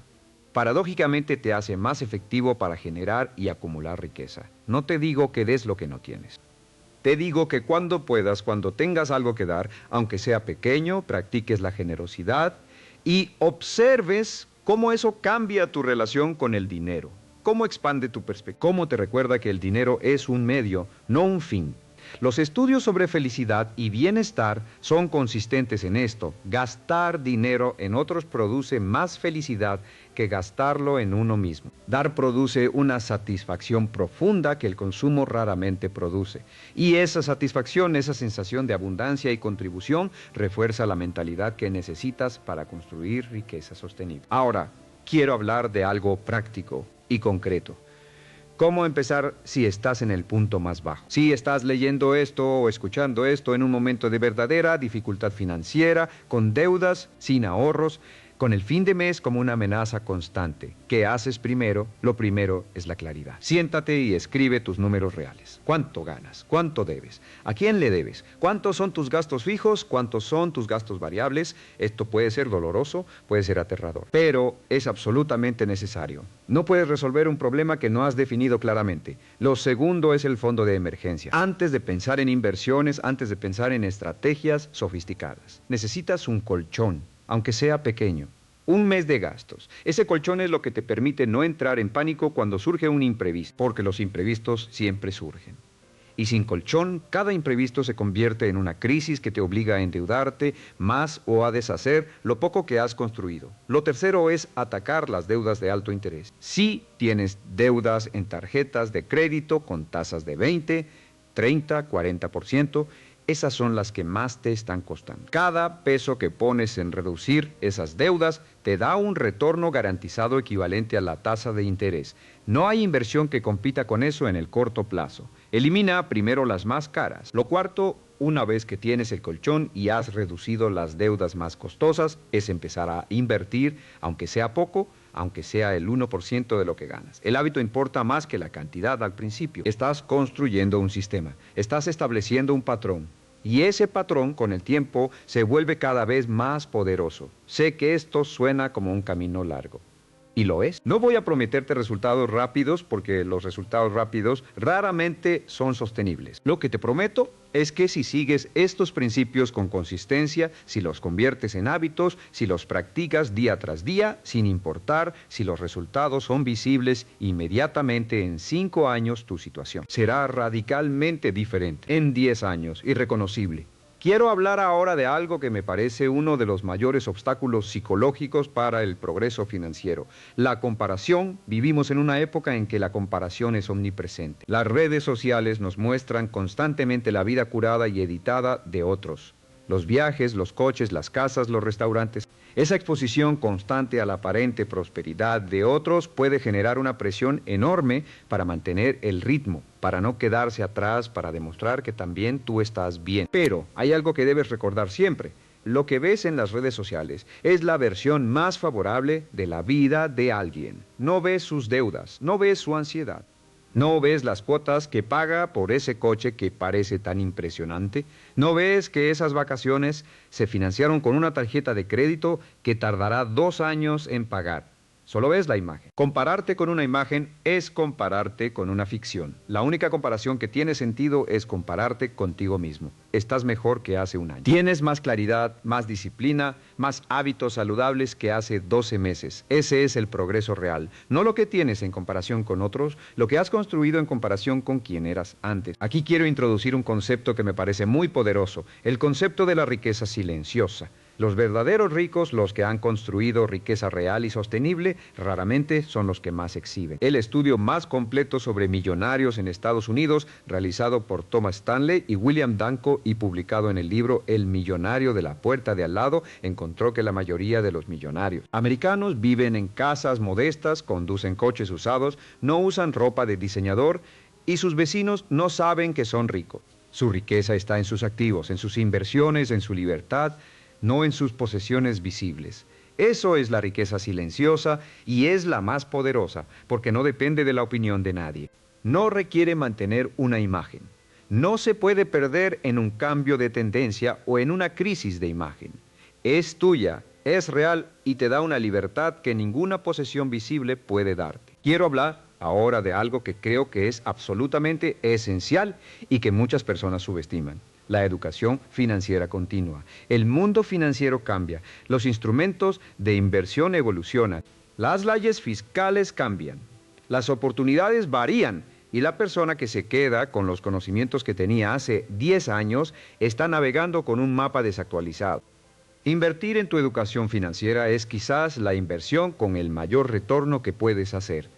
paradójicamente te hace más efectivo para generar y acumular riqueza. No te digo que des lo que no tienes. Te digo que cuando puedas, cuando tengas algo que dar, aunque sea pequeño, practiques la generosidad y observes cómo eso cambia tu relación con el dinero, cómo expande tu perspectiva, cómo te recuerda que el dinero es un medio, no un fin. Los estudios sobre felicidad y bienestar son consistentes en esto. Gastar dinero en otros produce más felicidad que gastarlo en uno mismo. Dar produce una satisfacción profunda que el consumo raramente produce. Y esa satisfacción, esa sensación de abundancia y contribución, refuerza la mentalidad que necesitas para construir riqueza sostenible. Ahora, quiero hablar de algo práctico y concreto. ¿Cómo empezar si estás en el punto más bajo? Si estás leyendo esto o escuchando esto en un momento de verdadera dificultad financiera, con deudas, sin ahorros, con el fin de mes como una amenaza constante. ¿Qué haces primero? Lo primero es la claridad. Siéntate y escribe tus números reales. ¿Cuánto ganas? ¿Cuánto debes? ¿A quién le debes? ¿Cuántos son tus gastos fijos? ¿Cuántos son tus gastos variables? Esto puede ser doloroso, puede ser aterrador, pero es absolutamente necesario. No puedes resolver un problema que no has definido claramente. Lo segundo es el fondo de emergencia. Antes de pensar en inversiones, antes de pensar en estrategias sofisticadas, necesitas un colchón, aunque sea pequeño. Un mes de gastos. Ese colchón es lo que te permite no entrar en pánico cuando surge un imprevisto, porque los imprevistos siempre surgen. Y sin colchón, cada imprevisto se convierte en una crisis que te obliga a endeudarte más o a deshacer lo poco que has construido. Lo tercero es atacar las deudas de alto interés. Si tienes deudas en tarjetas de crédito con tasas de 20, 30, 40%, esas son las que más te están costando. Cada peso que pones en reducir esas deudas te da un retorno garantizado equivalente a la tasa de interés. No hay inversión que compita con eso en el corto plazo. Elimina primero las más caras. Lo cuarto, una vez que tienes el colchón y has reducido las deudas más costosas, es empezar a invertir, aunque sea poco, aunque sea el 1% de lo que ganas. El hábito importa más que la cantidad al principio. Estás construyendo un sistema, estás estableciendo un patrón. Y ese patrón, con el tiempo, se vuelve cada vez más poderoso. Sé que esto suena como un camino largo. Y lo es. No voy a prometerte resultados rápidos porque los resultados rápidos raramente son sostenibles. Lo que te prometo es que si sigues estos principios con consistencia, si los conviertes en hábitos, si los practicas día tras día, sin importar si los resultados son visibles inmediatamente en 5 años, tu situación será radicalmente diferente. En 10 años, irreconocible. Quiero hablar ahora de algo que me parece uno de los mayores obstáculos psicológicos para el progreso financiero. La comparación. Vivimos en una época en que la comparación es omnipresente. Las redes sociales nos muestran constantemente la vida curada y editada de otros. Los viajes, los coches, las casas, los restaurantes. Esa exposición constante a la aparente prosperidad de otros puede generar una presión enorme para mantener el ritmo, para no quedarse atrás, para demostrar que también tú estás bien. Pero hay algo que debes recordar siempre. Lo que ves en las redes sociales es la versión más favorable de la vida de alguien. No ves sus deudas, no ves su ansiedad. ¿No ves las cuotas que paga por ese coche que parece tan impresionante? ¿No ves que esas vacaciones se financiaron con una tarjeta de crédito que tardará 2 años en pagar? Solo ves la imagen. Compararte con una imagen es compararte con una ficción. La única comparación que tiene sentido es compararte contigo mismo. Estás mejor que hace un año. Tienes más claridad, más disciplina, más hábitos saludables que hace 12 meses. Ese es el progreso real. No lo que tienes en comparación con otros, lo que has construido en comparación con quien eras antes. Aquí quiero introducir un concepto que me parece muy poderoso, el concepto de la riqueza silenciosa. Los verdaderos ricos, los que han construido riqueza real y sostenible, raramente son los que más exhiben. El estudio más completo sobre millonarios en Estados Unidos, realizado por Thomas Stanley y William Danko y publicado en el libro El millonario de la puerta de al lado, encontró que la mayoría de los millonarios americanos viven en casas modestas, conducen coches usados, no usan ropa de diseñador y sus vecinos no saben que son ricos. Su riqueza está en sus activos, en sus inversiones, en su libertad, no en sus posesiones visibles. Eso es la riqueza silenciosa y es la más poderosa, porque no depende de la opinión de nadie. No requiere mantener una imagen. No se puede perder en un cambio de tendencia o en una crisis de imagen. Es tuya, es real y te da una libertad que ninguna posesión visible puede darte. Quiero hablar ahora de algo que creo que es absolutamente esencial y que muchas personas subestiman. La educación financiera continua. El mundo financiero cambia, los instrumentos de inversión evolucionan, las leyes fiscales cambian, las oportunidades varían y la persona que se queda con los conocimientos que tenía hace 10 años está navegando con un mapa desactualizado. Invertir en tu educación financiera es quizás la inversión con el mayor retorno que puedes hacer.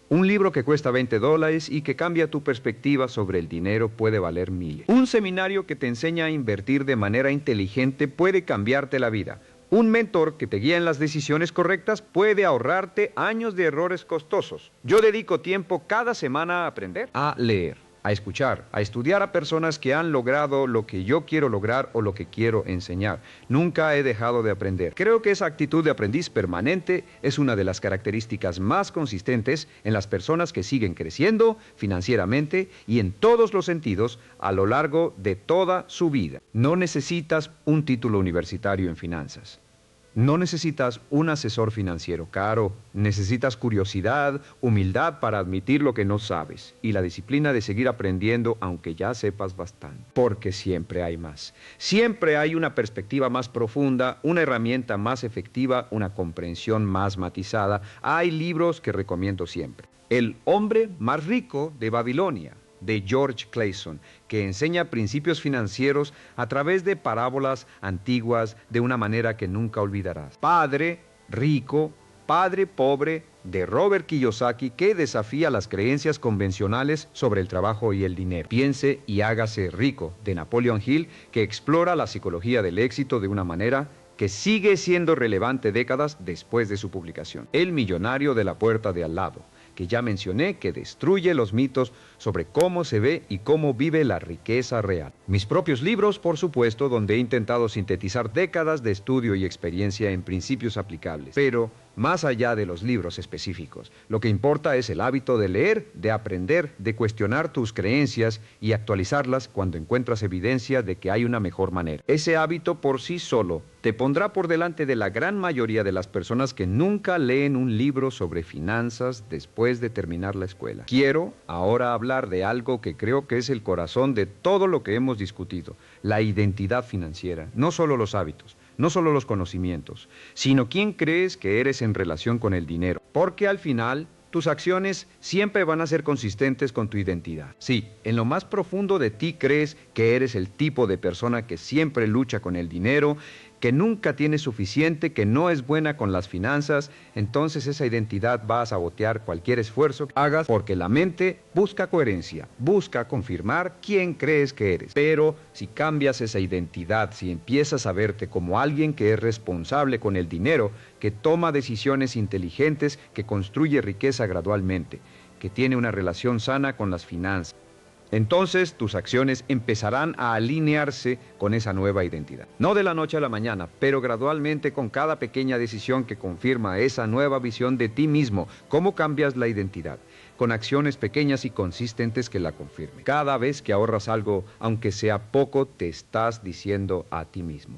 Un libro que cuesta $20 y que cambia tu perspectiva sobre el dinero puede valer miles. Un seminario que te enseña a invertir de manera inteligente puede cambiarte la vida. Un mentor que te guía en las decisiones correctas puede ahorrarte años de errores costosos. Yo dedico tiempo cada semana a aprender, a leer, a escuchar, a estudiar a personas que han logrado lo que yo quiero lograr o lo que quiero enseñar. Nunca he dejado de aprender. Creo que esa actitud de aprendiz permanente es una de las características más consistentes en las personas que siguen creciendo financieramente y en todos los sentidos a lo largo de toda su vida. No necesitas un título universitario en finanzas. No necesitas un asesor financiero caro, necesitas curiosidad, humildad para admitir lo que no sabes y la disciplina de seguir aprendiendo aunque ya sepas bastante. Porque siempre hay más. Siempre hay una perspectiva más profunda, una herramienta más efectiva, una comprensión más matizada. Hay libros que recomiendo siempre. El hombre más rico de Babilonia, de George Clason, que enseña principios financieros a través de parábolas antiguas de una manera que nunca olvidarás. Padre rico, padre pobre, de Robert Kiyosaki, que desafía las creencias convencionales sobre el trabajo y el dinero. Piense y hágase rico, de Napoleon Hill, que explora la psicología del éxito de una manera que sigue siendo relevante décadas después de su publicación. El millonario de la puerta de al lado, que ya mencioné, que destruye los mitos sobre cómo se ve y cómo vive la riqueza real. Mis propios libros, por supuesto, donde he intentado sintetizar décadas de estudio y experiencia en principios aplicables. Pero, más allá de los libros específicos, lo que importa es el hábito de leer, de aprender, de cuestionar tus creencias y actualizarlas cuando encuentras evidencia de que hay una mejor manera. Ese hábito por sí solo te pondrá por delante de la gran mayoría de las personas que nunca leen un libro sobre finanzas después de terminar la escuela. Quiero ahora hablar de algo que creo que es el corazón de todo lo que hemos discutido, la identidad financiera, no solo los hábitos, no solo los conocimientos, sino quién crees que eres en relación con el dinero, porque al final tus acciones siempre van a ser consistentes con tu identidad. Sí, en lo más profundo de ti crees que eres el tipo de persona que siempre lucha con el dinero, que nunca tiene suficiente, que no es buena con las finanzas, entonces esa identidad va a sabotear cualquier esfuerzo que hagas porque la mente busca coherencia, busca confirmar quién crees que eres. Pero si cambias esa identidad, si empiezas a verte como alguien que es responsable con el dinero, que toma decisiones inteligentes, que construye riqueza gradualmente, que tiene una relación sana con las finanzas, entonces tus acciones empezarán a alinearse con esa nueva identidad. No de la noche a la mañana, pero gradualmente con cada pequeña decisión que confirma esa nueva visión de ti mismo. ¿Cómo cambias la identidad? Con acciones pequeñas y consistentes que la confirmen. Cada vez que ahorras algo, aunque sea poco, te estás diciendo a ti mismo: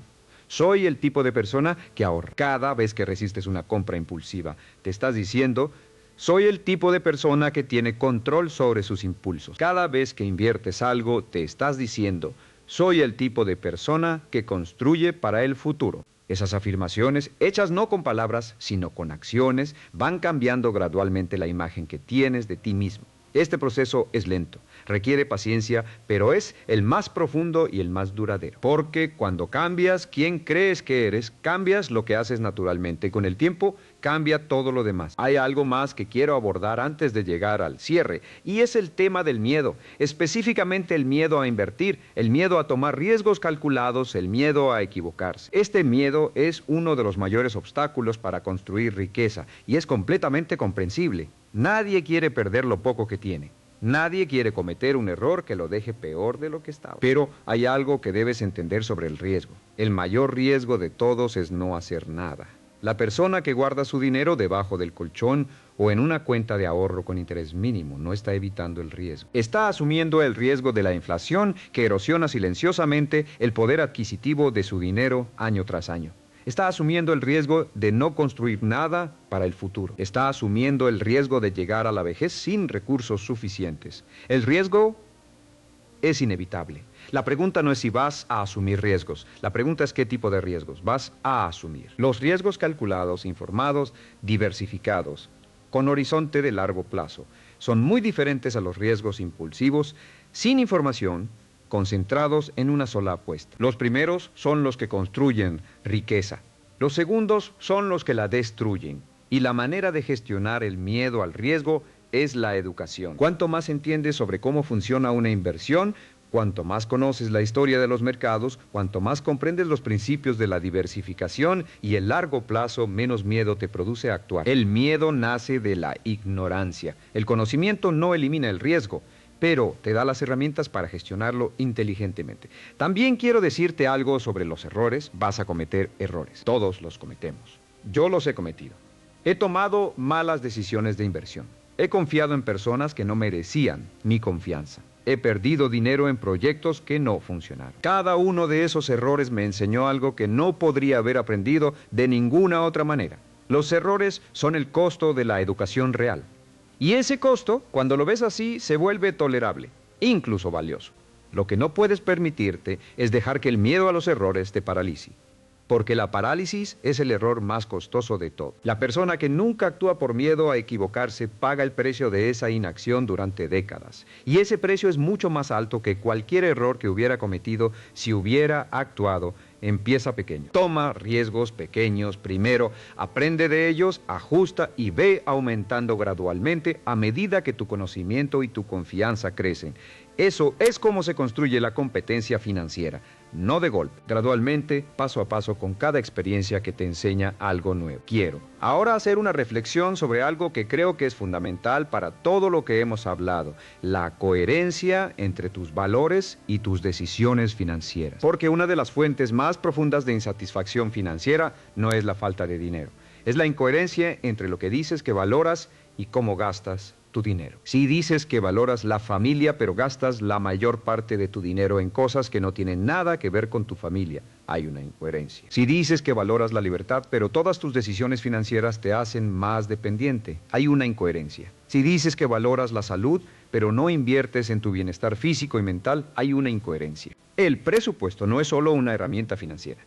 Soy el tipo de persona que ahorra cada vez que resistes una compra impulsiva. Te estás diciendo, soy el tipo de persona que tiene control sobre sus impulsos. Cada vez que inviertes algo, te estás diciendo, soy el tipo de persona que construye para el futuro. Esas afirmaciones, hechas no con palabras, sino con acciones, van cambiando gradualmente la imagen que tienes de ti mismo. Este proceso es lento, requiere paciencia, pero es el más profundo y el más duradero. Porque cuando cambias quién crees que eres, cambias lo que haces naturalmente y con el tiempo cambia todo lo demás. Hay algo más que quiero abordar antes de llegar al cierre y es el tema del miedo, específicamente el miedo a invertir, el miedo a tomar riesgos calculados, el miedo a equivocarse. Este miedo es uno de los mayores obstáculos para construir riqueza y es completamente comprensible. Nadie quiere perder lo poco que tiene. Nadie quiere cometer un error que lo deje peor de lo que estaba. Pero hay algo que debes entender sobre el riesgo. El mayor riesgo de todos es no hacer nada. La persona que guarda su dinero debajo del colchón o en una cuenta de ahorro con interés mínimo no está evitando el riesgo. Está asumiendo el riesgo de la inflación que erosiona silenciosamente el poder adquisitivo de su dinero año tras año. Está asumiendo el riesgo de no construir nada para el futuro. Está asumiendo el riesgo de llegar a la vejez sin recursos suficientes. El riesgo es inevitable. La pregunta no es si vas a asumir riesgos. La pregunta es qué tipo de riesgos vas a asumir. Los riesgos calculados, informados, diversificados, con horizonte de largo plazo, son muy diferentes a los riesgos impulsivos, sin información, concentrados en una sola apuesta. Los primeros son los que construyen riqueza. Los segundos son los que la destruyen. Y la manera de gestionar el miedo al riesgo es la educación. Cuanto más entiendes sobre cómo funciona una inversión, cuanto más conoces la historia de los mercados, cuanto más comprendes los principios de la diversificación y el largo plazo, menos miedo te produce actuar. El miedo nace de la ignorancia. El conocimiento no elimina el riesgo, pero te da las herramientas para gestionarlo inteligentemente. También quiero decirte algo sobre los errores. Vas a cometer errores. Todos los cometemos. Yo los he cometido. He tomado malas decisiones de inversión. He confiado en personas que no merecían mi confianza. He perdido dinero en proyectos que no funcionaron. Cada uno de esos errores me enseñó algo que no podría haber aprendido de ninguna otra manera. Los errores son el costo de la educación real. Y ese costo, cuando lo ves así, se vuelve tolerable, incluso valioso. Lo que no puedes permitirte es dejar que el miedo a los errores te paralice. Porque la parálisis es el error más costoso de todo. La persona que nunca actúa por miedo a equivocarse paga el precio de esa inacción durante décadas. Y ese precio es mucho más alto que cualquier error que hubiera cometido si hubiera actuado. Empieza pequeño. Toma riesgos pequeños primero, aprende de ellos, ajusta y ve aumentando gradualmente a medida que tu conocimiento y tu confianza crecen. Eso es como se construye la competencia financiera. No de golpe, gradualmente, paso a paso, con cada experiencia que te enseña algo nuevo. Quiero ahora hacer una reflexión sobre algo que creo que es fundamental para todo lo que hemos hablado: la coherencia entre tus valores y tus decisiones financieras. Porque una de las fuentes más profundas de insatisfacción financiera no es la falta de dinero, es la incoherencia entre lo que dices que valoras y cómo gastas tu dinero. Si dices que valoras la familia, pero gastas la mayor parte de tu dinero en cosas que no tienen nada que ver con tu familia, hay una incoherencia. Si dices que valoras la libertad, pero todas tus decisiones financieras te hacen más dependiente, hay una incoherencia. Si dices que valoras la salud, pero no inviertes en tu bienestar físico y mental, hay una incoherencia. El presupuesto no es solo una herramienta financiera.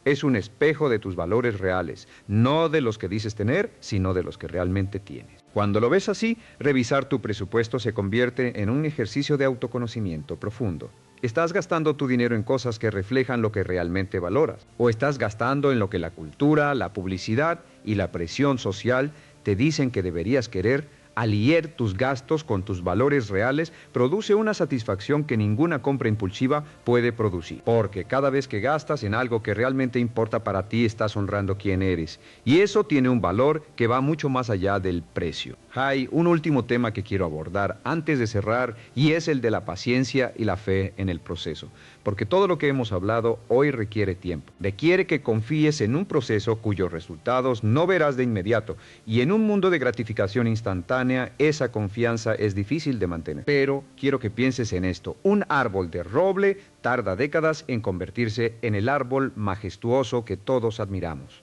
Es un espejo de tus valores reales, no de los que dices tener, sino de los que realmente tienes. Cuando lo ves así, revisar tu presupuesto se convierte en un ejercicio de autoconocimiento profundo. ¿Estás gastando tu dinero en cosas que reflejan lo que realmente valoras? ¿O estás gastando en lo que la cultura, la publicidad y la presión social te dicen que deberías querer? Alinear tus gastos con tus valores reales produce una satisfacción que ninguna compra impulsiva puede producir. Porque cada vez que gastas en algo que realmente importa para ti, estás honrando quién eres. Y eso tiene un valor que va mucho más allá del precio. Hay un último tema que quiero abordar antes de cerrar y es el de la paciencia y la fe en el proceso. Porque todo lo que hemos hablado hoy requiere tiempo. Requiere que confíes en un proceso cuyos resultados no verás de inmediato. Y en un mundo de gratificación instantánea, esa confianza es difícil de mantener. Pero quiero que pienses en esto. Un árbol de roble tarda décadas en convertirse en el árbol majestuoso que todos admiramos.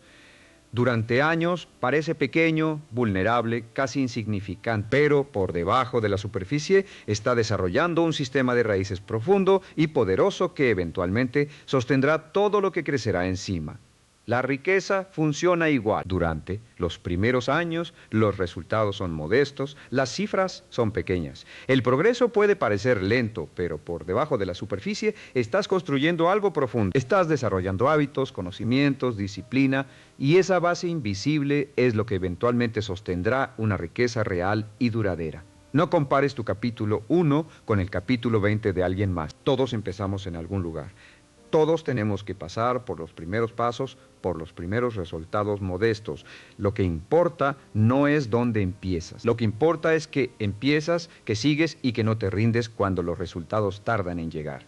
Durante años parece pequeño, vulnerable, casi insignificante, pero por debajo de la superficie está desarrollando un sistema de raíces profundo y poderoso que eventualmente sostendrá todo lo que crecerá encima. La riqueza funciona igual. Durante los primeros años, los resultados son modestos, las cifras son pequeñas. El progreso puede parecer lento, pero por debajo de la superficie estás construyendo algo profundo. Estás desarrollando hábitos, conocimientos, disciplina, y esa base invisible es lo que eventualmente sostendrá una riqueza real y duradera. No compares tu capítulo 1 con el capítulo 20 de alguien más. Todos empezamos en algún lugar. Todos tenemos que pasar por los primeros pasos, por los primeros resultados modestos. Lo que importa no es dónde empiezas. Lo que importa es que empiezas, que sigues y que no te rindes cuando los resultados tardan en llegar.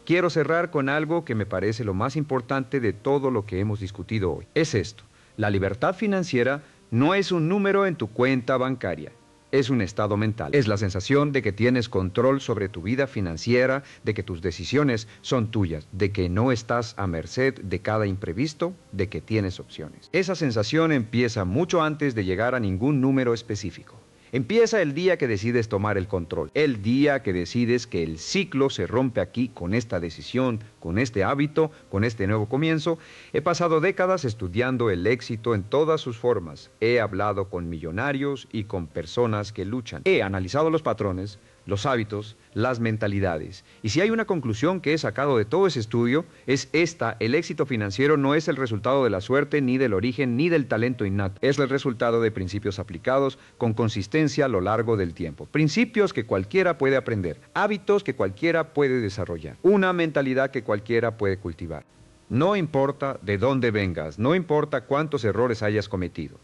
Quiero cerrar con algo que me parece lo más importante de todo lo que hemos discutido hoy. Es esto: la libertad financiera no es un número en tu cuenta bancaria. Es un estado mental. Es la sensación de que tienes control sobre tu vida financiera, de que tus decisiones son tuyas, de que no estás a merced de cada imprevisto, de que tienes opciones. Esa sensación empieza mucho antes de llegar a ningún número específico. Empieza el día que decides tomar el control, el día que decides que el ciclo se rompe aquí con esta decisión, con este hábito, con este nuevo comienzo. He pasado décadas estudiando el éxito en todas sus formas. He hablado con millonarios y con personas que luchan. He analizado los patrones, los hábitos, las mentalidades. Y si hay una conclusión que he sacado de todo ese estudio, es esta: el éxito financiero no es el resultado de la suerte, ni del origen, ni del talento innato. Es el resultado de principios aplicados con consistencia a lo largo del tiempo. Principios que cualquiera puede aprender, hábitos que cualquiera puede desarrollar, una mentalidad que cualquiera puede cultivar. No importa de dónde vengas, no importa cuántos errores hayas cometido.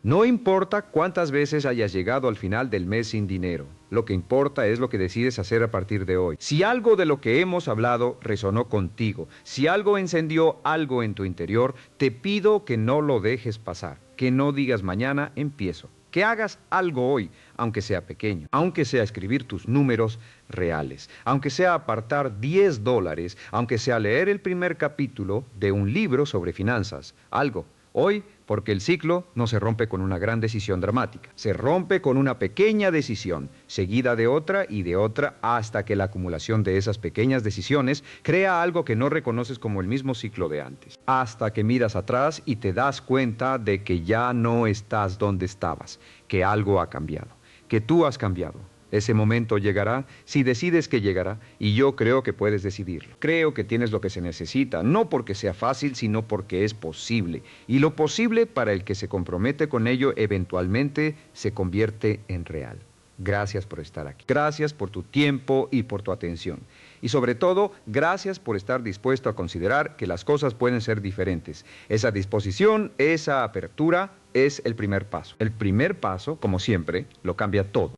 No importa cuántas veces hayas llegado al final del mes sin dinero. Lo que importa es lo que decides hacer a partir de hoy. Si algo de lo que hemos hablado resonó contigo, si algo encendió algo en tu interior, te pido que no lo dejes pasar, que no digas mañana empiezo, que hagas algo hoy, aunque sea pequeño, aunque sea escribir tus números reales, aunque sea apartar $10, aunque sea leer el primer capítulo de un libro sobre finanzas, algo. Hoy, porque el ciclo no se rompe con una gran decisión dramática, se rompe con una pequeña decisión, seguida de otra y de otra, hasta que la acumulación de esas pequeñas decisiones crea algo que no reconoces como el mismo ciclo de antes. Hasta que miras atrás y te das cuenta de que ya no estás donde estabas, que algo ha cambiado, que tú has cambiado. Ese momento llegará si decides que llegará, y yo creo que puedes decidirlo. Creo que tienes lo que se necesita, no porque sea fácil, sino porque es posible. Y lo posible para el que se compromete con ello eventualmente se convierte en real. Gracias por estar aquí. Gracias por tu tiempo y por tu atención. Y sobre todo, gracias por estar dispuesto a considerar que las cosas pueden ser diferentes. Esa disposición, esa apertura es el primer paso. El primer paso, como siempre, lo cambia todo.